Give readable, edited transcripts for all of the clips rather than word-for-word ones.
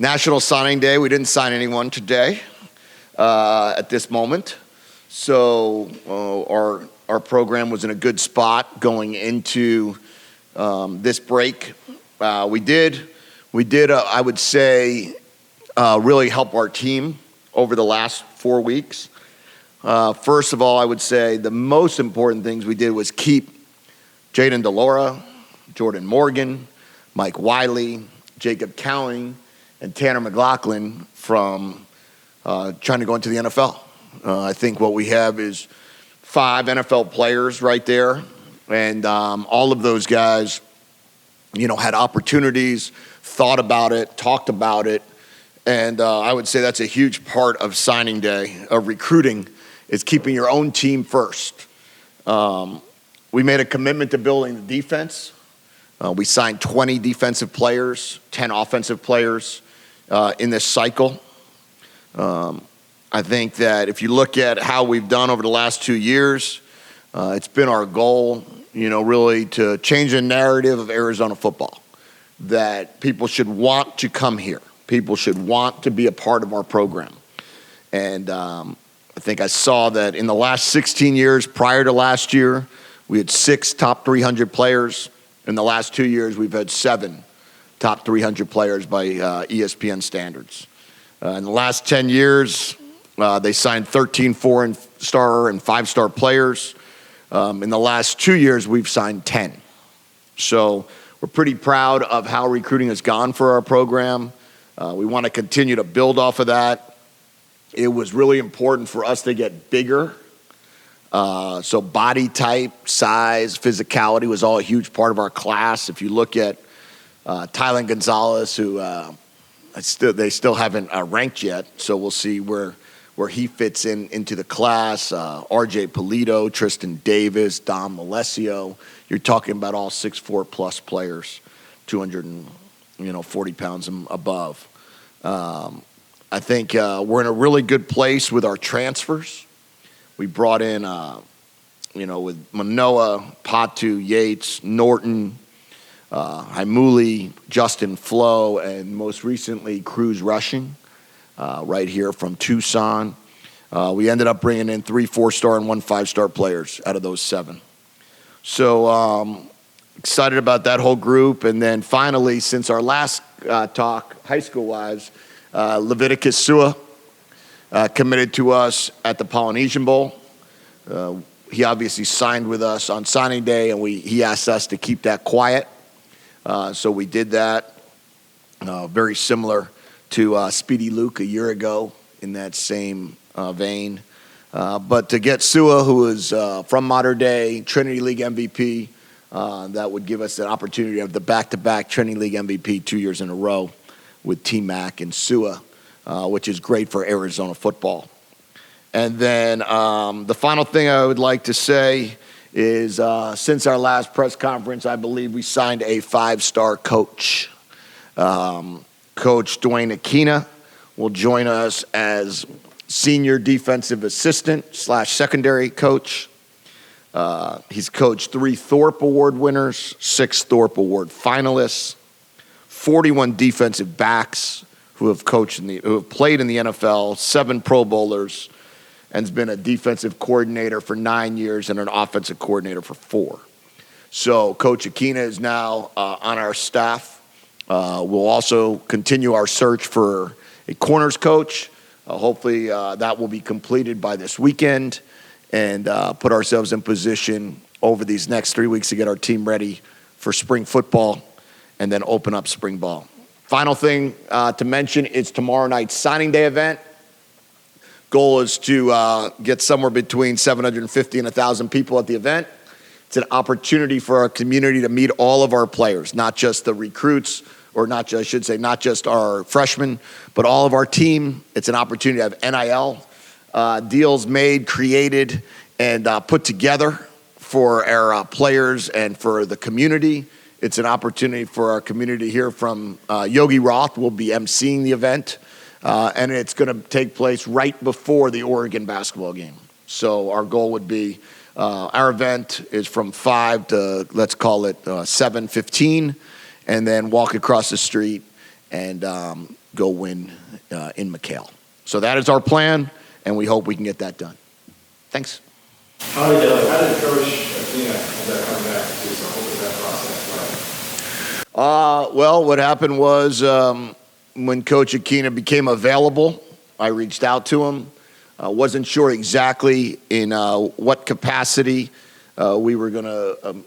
National Signing Day. We didn't sign anyone today at this moment. So our program was in a good spot going into this break. We did, I would say, really help our team over the last 4 weeks. First of all, I would say the most important things we did was keep Jaden DeLaura, Jordan Morgan, Mike Wiley, Jacob Cowing, and Tanner McLaughlin from trying to go into the NFL. I think what we have is 5 NFL players right there, and all of those guys, had opportunities, thought about it, talked about it, and I would say that's a huge part of signing day, of recruiting, is keeping your own team first. We made a commitment to building the defense. We signed 20 defensive players, 10 offensive players in this cycle. I think that if you look at how we've done over the last 2 years, it's been our goal, really to change the narrative of Arizona football, that people should want to come here. People should want to be a part of our program. And I think I saw that in the last 16 years prior to last year, we had 6 top 300 players. In the last 2 years, we've had 7 top 300 players by ESPN standards. In the last 10 years, they signed 13 4-star and 5-star players. In the last 2 years, we've signed 10. So we're pretty proud of how recruiting has gone for our program. We want to continue to build off of that. It was really important for us to get bigger. So body type, size, physicality was all a huge part of our class. If you look at Tylen Gonzalez, who they still haven't ranked yet, so we'll see where he fits into the class. R.J. Polito, Tristan Davis, Dom Malesio. You're talking about all 6'4" plus players, 240 pounds and above. I think we're in a really good place with our transfers. We brought in, with Manoa, Patu, Yates, Norton, Haimuli, Justin Flo, and most recently Cruz Rushing, right here from Tucson. We ended up bringing in 3 4-star and 1 5-star players out of those 7. So excited about that whole group. And then finally, since our last talk, high school-wise, Leviticus Sua committed to us at the Polynesian Bowl. He obviously signed with us on signing day, and he asked us to keep that quiet. So we did that. Very similar to Speedy Luke a year ago in that same vein. But to get Sua, who is from Mater Dei, Trinity League MVP, that would give us an opportunity to have the back-to-back Trinity League MVP 2 years in a row with T-Mac and Sua, which is great for Arizona football. And then the final thing I would like to say is since our last press conference, I believe we signed a 5-star coach. Coach Dwayne Aquina will join us as senior defensive assistant / secondary coach. He's coached 3 Thorpe Award winners, 6 Thorpe Award finalists, 41 defensive backs who have played in the NFL, 7 Pro Bowlers, and has been a defensive coordinator for 9 years and an offensive coordinator for 4. So Coach Aquina is now on our staff. We'll also continue our search for a corners coach. Hopefully that will be completed by this weekend and put ourselves in position over these next 3 weeks to get our team ready for spring football and then open up spring ball. Final thing to mention is tomorrow night's signing day event. Goal is to get somewhere between 750 and 1,000 people at the event. It's an opportunity for our community to meet all of our players, not just the recruits, or not just our freshmen, but all of our team. It's an opportunity to have NIL deals made, created, and put together for our players and for the community. It's an opportunity for our community to hear from Yogi Roth. Will be emceeing the event. And it's going to take place right before the Oregon basketball game. So our goal would be, our event is from 5 to, let's call it 7:15, and then walk across the street and go win in McHale. So that is our plan, and we hope we can get that done. Thanks. How did Coach Aquina end up coming back to Tucson? What was that process like? Well, what happened was when Coach Aquina became available, I reached out to him. Wasn't sure exactly in what capacity we were going to,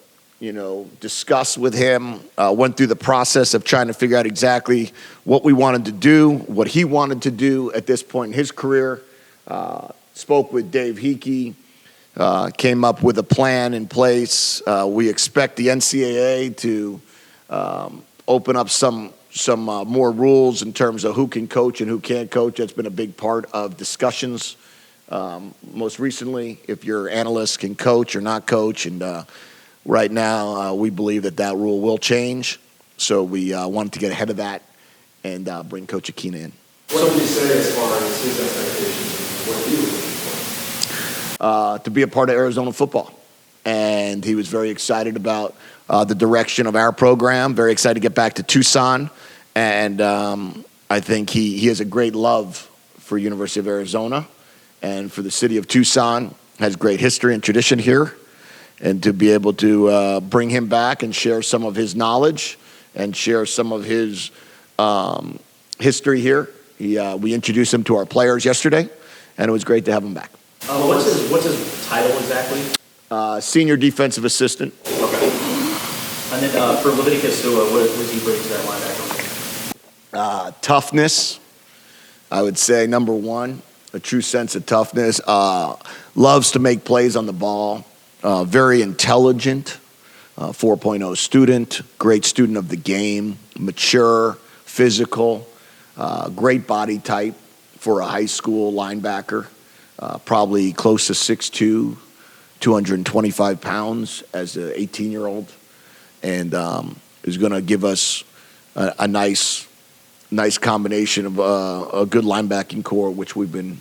discuss with him. Went through the process of trying to figure out exactly what we wanted to do, what he wanted to do at this point in his career. Spoke with Dave Hickey, came up with a plan in place. We expect the NCAA to open up some more rules in terms of who can coach and who can't coach. That's been a big part of discussions. Most recently, if your analyst can coach or not coach, and right now we believe that rule will change. So we wanted to get ahead of that and bring Coach Aquina in. What did he say as far as his expectations and what he was looking for? To be a part of Arizona football. And he was very excited about the direction of our program, very excited to get back to Tucson. And I think he has a great love for University of Arizona and for the city of Tucson, has great history and tradition here. And to be able to bring him back and share some of his knowledge and share some of his history here. We introduced him to our players yesterday, and it was great to have him back. What's his title exactly? Senior defensive assistant. Okay. And then for Leviticus Sua, what does he bring to that linebacker? Toughness, I would say, number one. A true sense of toughness. Loves to make plays on the ball. Very intelligent. 4.0 student. Great student of the game. Mature. Physical. Great body type for a high school linebacker. Probably close to 6'2", 225 pounds as an 18-year-old. And is going to give us a nice combination of a good linebacking core, which we've been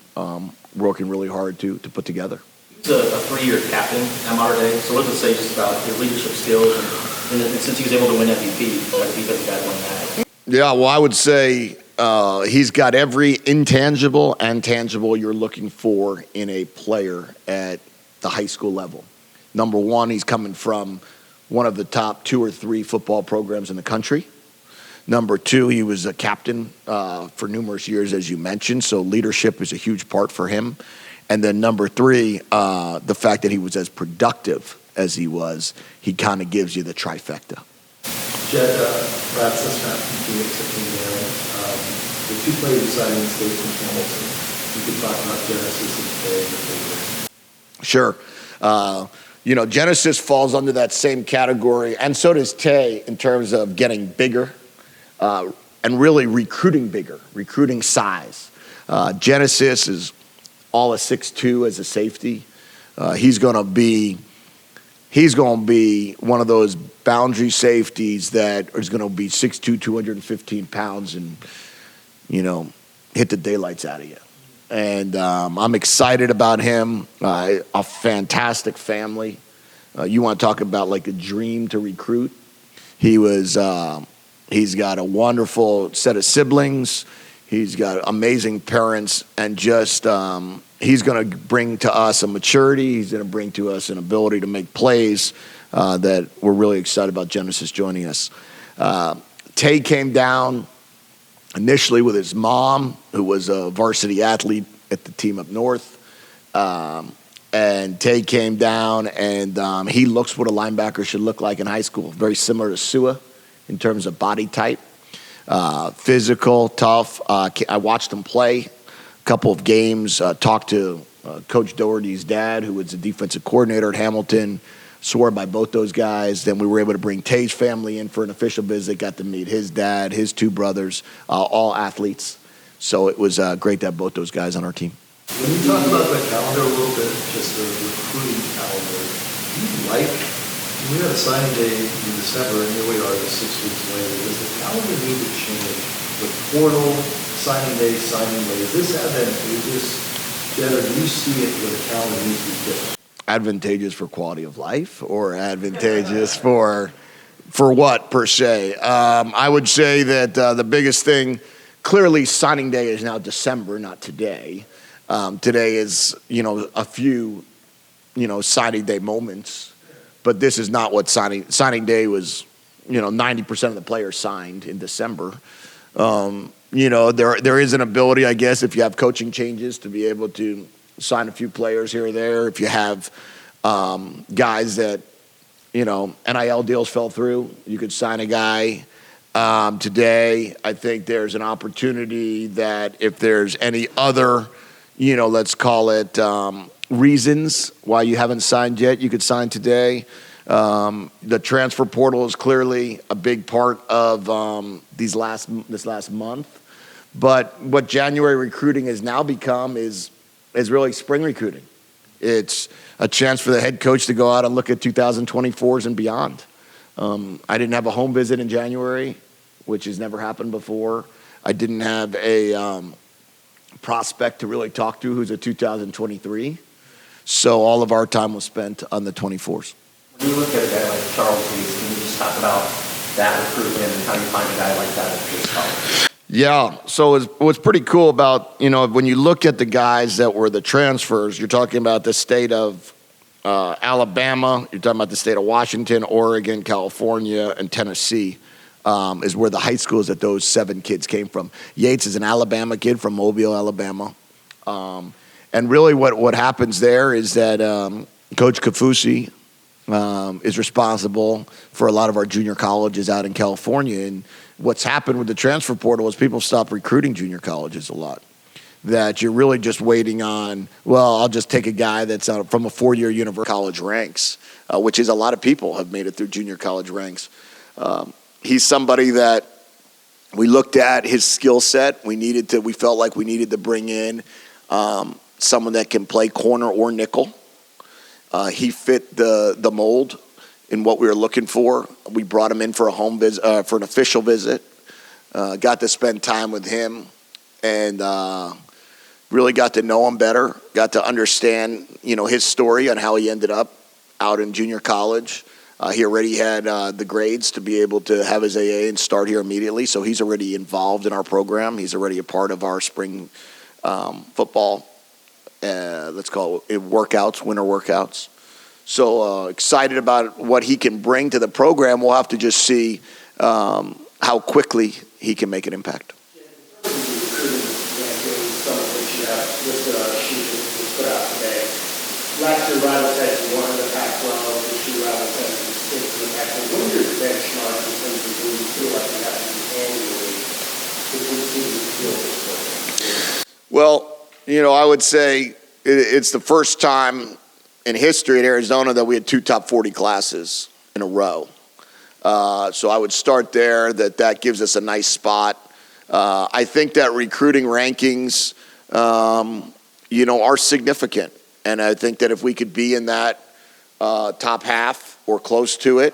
working really hard to put together. He's a 3-year captain at Mater Dei. So what does it say just about his leadership skills? And since he was able to win MVP, what defensive guy won that? Yeah, well, I would say he's got every intangible and tangible you're looking for in a player at the high school level. Number one, he's coming from one of the top 2 or 3 football programs in the country. Number two, he was a captain for numerous years, as you mentioned, so leadership is a huge part for him. And then number three, the fact that he was as productive as he was, he kind of gives you the trifecta. Jedd, perhaps let's not continue there. The 2 players deciding to stay from Hamilton. You could talk about Genesis and Tay. Sure. Genesis falls under that same category, and so does Tay in terms of getting bigger. And really recruiting size. Genesis is all a 6'2" as a safety. He's going to be one of those boundary safeties that is going to be 6'2", 215 pounds and, hit the daylights out of you. And I'm excited about him. A fantastic family. You want to talk about like a dream to recruit? He's got a wonderful set of siblings. He's got amazing parents, and just he's going to bring to us a maturity. He's going to bring to us an ability to make plays that we're really excited about Genesis joining us. Tay came down initially with his mom, who was a varsity athlete at the team up north. And Tay came down, and he looks what a linebacker should look like in high school, very similar to Sua in terms of body type, physical, tough. I watched him play a couple of games, talked to Coach Doherty's dad, who was the defensive coordinator at Hamilton, swore by both those guys. Then we were able to bring Tay's family in for an official visit, got to meet his dad, his 2 brothers, all athletes. So it was great to have both those guys on our team. When you talk about the calendar a little bit, just the recruiting calendar, we had a signing day in December, and here we are 6 weeks later. Does the calendar need to change? The portal, signing day, is this advantageous? Jedd, or do you see it where the calendar needs to be different? Advantageous for quality of life, or advantageous for what per se? I would say that the biggest thing clearly signing day is now December, not today. Today is, a few, signing day moments, but this is not what signing day was. 90% of the players signed in December. There is an ability, I guess, if you have coaching changes to be able to sign a few players here or there. If you have guys that, NIL deals fell through, you could sign a guy. Today, I think there's an opportunity that if there's any other, let's call it reasons why you haven't signed yet, you could sign today. The transfer portal is clearly a big part of this last month. But what January recruiting has now become is really spring recruiting. It's a chance for the head coach to go out and look at 2024s and beyond. I didn't have a home visit in January, which has never happened before. I didn't have a prospect to really talk to who's a 2023. So all of our time was spent on the 24s. When you look at a guy like Charles Reese, can you just talk about that recruitment and how you find a guy like that at this college? Yeah, so what's pretty cool about, when you look at the guys that were the transfers, you're talking about the state of Alabama, you're talking about the state of Washington, Oregon, California, and Tennessee is where the high schools that those 7 kids came from. Yates is an Alabama kid from Mobile, Alabama. And really what happens there is that Coach Kafusi is responsible for a lot of our junior colleges out in California. And what's happened with the transfer portal is people stop recruiting junior colleges a lot. That you're really just waiting on, I'll just take a guy that's from a 4-year university college ranks, which is a lot of people have made it through junior college ranks. He's somebody that we looked at his skill set. We felt like we needed to bring in someone that can play corner or nickel. He fit the mold in what we were looking for. We brought him in for a home visit, for an official visit. Got to spend time with him and really got to know him better. Got to understand, his story on how he ended up out in junior college. He already had the grades to be able to have his AA and start here immediately. So he's already involved in our program. He's already a part of our spring football. Let's call it workouts, winter workouts. So excited about what he can bring to the program. We'll have to just see how quickly he can make an impact. Last year, Rival said you won the Pac-12. This year, Rival said you stick to the Pac-12. What are your benchmarks in terms of when you feel like you have to do annually to continue to build this program? Well, I would say it's the first time in history in Arizona that we had 2 top 40 classes in a row. So I would start there, that gives us a nice spot. I think that recruiting rankings, are significant. And I think that if we could be in that top half or close to it,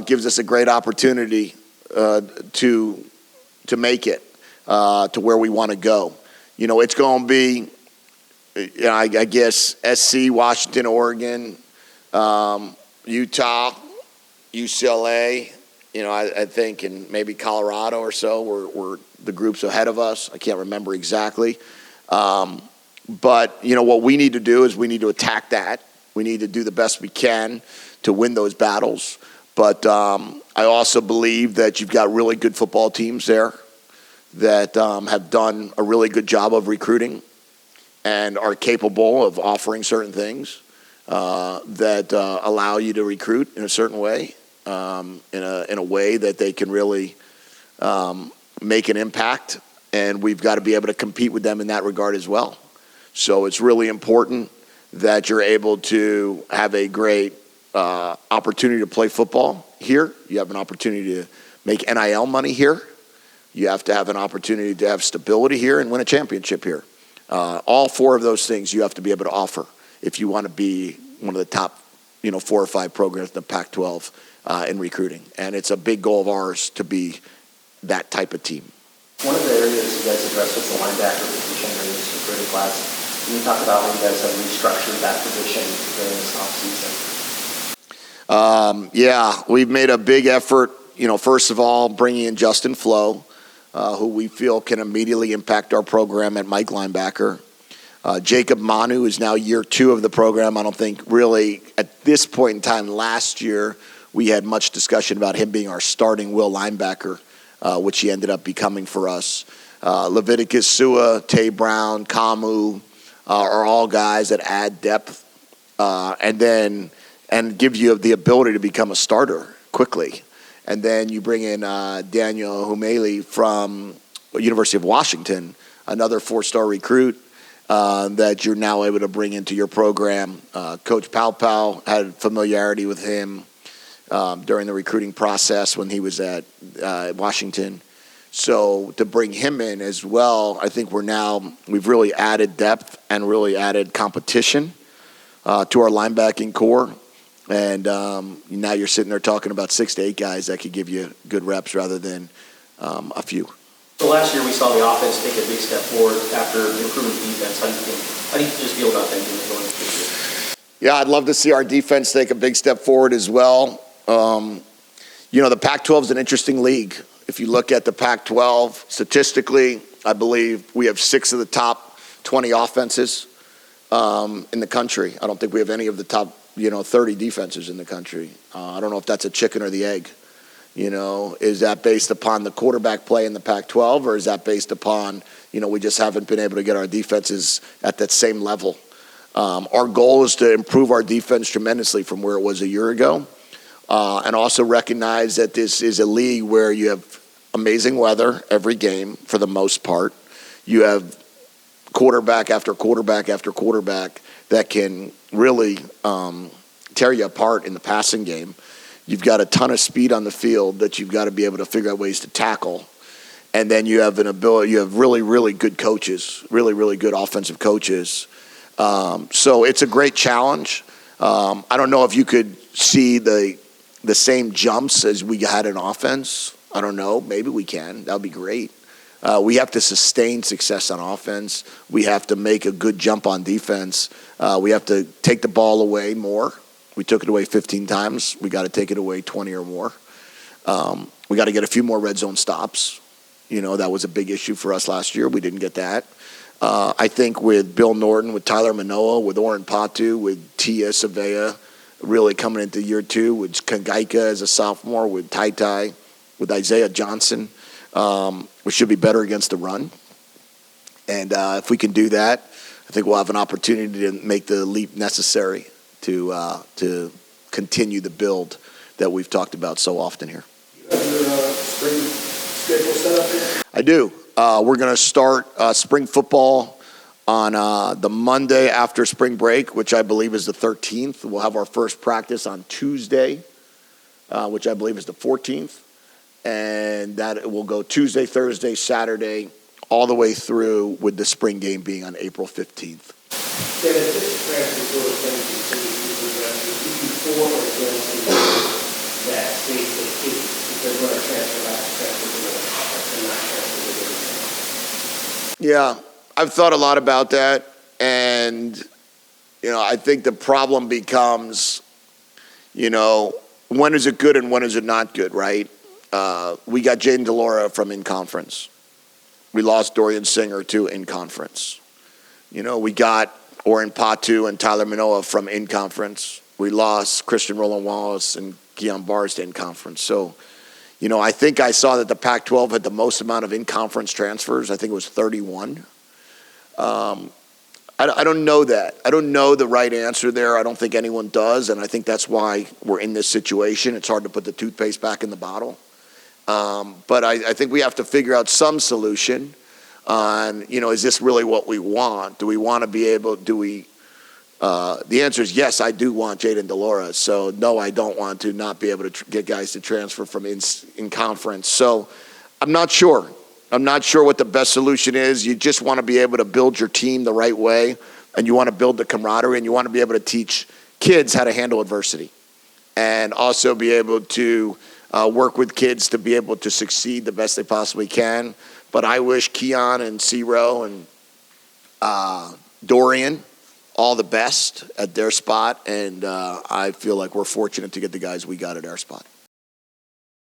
gives us a great opportunity to make it to where we want to go. It's going to be, I guess, SC, Washington, Oregon, Utah, UCLA, I think, and maybe Colorado or so were the groups ahead of us. I can't remember exactly. But, what we need to do is we need to attack that. We need to do the best we can to win those battles. But I also believe that you've got really good football teams there that have done a really good job of recruiting and are capable of offering certain things that allow you to recruit in a certain way, in a way that they can really make an impact. And we've got to be able to compete with them in that regard as well. So it's really important that you're able to have a great opportunity to play football here. You have an opportunity to make NIL money here. You have to have an opportunity to have stability here and win a championship here. All 4 of those things you have to be able to offer if you want to be one of the top, 4 or 5 programs in the Pac-12 in recruiting. And it's a big goal of ours to be that type of team. One of the areas you guys addressed was the linebacker position in this recruiting class. Can you talk about how you guys have restructured that position during this offseason? Yeah, we've made a big effort, first of all, bringing in Justin Flo. who we feel can immediately impact our program at Mike linebacker. Jacob Manu is now year 2 of the program. I don't think really at this point in time last year we had much discussion about him being our starting will linebacker, which he ended up becoming for us. Leviticus Sua, Tay Brown, Kamu are all guys that add depth and give you the ability to become a starter quickly. And then you bring in Daniel Humeli from University of Washington, another 4-star recruit that you're now able to bring into your program. Coach Pau had familiarity with him during the recruiting process when he was at Washington. So to bring him in as well, I think we've really added depth and really added competition to our linebacking core. And now you're sitting there talking about 6 to 8 guys that could give you good reps rather than a few. So last year we saw the offense take a big step forward after improving defense. How do you just feel about that going into this year? Yeah, I'd love to see our defense take a big step forward as well. The Pac-12 is an interesting league. If you look at the Pac-12, statistically, I believe we have 6 of the top 20 offenses in the country. I don't think we have any of the top 30 defenses in the country. I don't know if that's a chicken or the egg. Is that based upon the quarterback play in the Pac-12, or is that based upon, we just haven't been able to get our defenses at that same level? Our goal is to improve our defense tremendously from where it was a year ago, and also recognize that this is a league where you have amazing weather every game for the most part. You have quarterback after quarterback after quarterback that can really tear you apart in the passing game. You've got a ton of speed on the field that you've got to be able to figure out ways to tackle. And then you have you have really, really good coaches, really, really good offensive coaches. So it's a great challenge. I don't know if you could see the same jumps as we had in offense. I don't know. Maybe we can. That would be great. We have to sustain success on offense. We have to make a good jump on defense. We have to take the ball away more. We took it away 15 times. We got to take it away 20 or more. We got to get a few more red zone stops. That was a big issue for us last year. We didn't get that. I think with Bill Norton, with Tyler Manoa, with Oren Patu, with Tia Savea really coming into year 2, with Kangaika as a sophomore, with Tai, with Isaiah Johnson, we should be better against the run. And if we can do that, I think we'll have an opportunity to make the leap necessary to continue the build that we've talked about so often here. You have your spring schedule set up here? I do. We're going to start spring football on the Monday after spring break, which I believe is the 13th. We'll have our first practice on Tuesday, which I believe is the 14th. And that will go Tuesday, Thursday, Saturday, all the way through with the spring game being on April 15th. Then if this transfer sort of thing continues to progress, would you be for or against that state that if they're going to transfer back to transfer and not transfer to the Yeah, I've thought a lot about that, and I think the problem becomes, when is it good and when is it not good, right? We got Jayden DeLora from in-conference. We lost Dorian Singer to in-conference. We got Oren Patu and Tyler Manoa from in-conference. We lost Christian Roland Wallace and Keon Bars to in-conference. So, I think I saw that the Pac-12 had the most amount of in-conference transfers. I think it was 31. I don't know that. I don't know the right answer there. I don't think anyone does, and I think that's why we're in this situation. It's hard to put the toothpaste back in the bottle. But I think we have to figure out some solution on, is this really what we want? Do we want to be able, the answer is yes, I do want Jayden DeLora. So no, I don't want to not be able to get guys to transfer from in conference. So I'm not sure. I'm not sure what the best solution is. You just want to be able to build your team the right way, and you want to build the camaraderie, and you want to be able to teach kids how to handle adversity, and also be able to work with kids to be able to succeed the best they possibly can. But I wish Keon and Ciro and Dorian all the best at their spot, and I feel like we're fortunate to get the guys we got at our spot.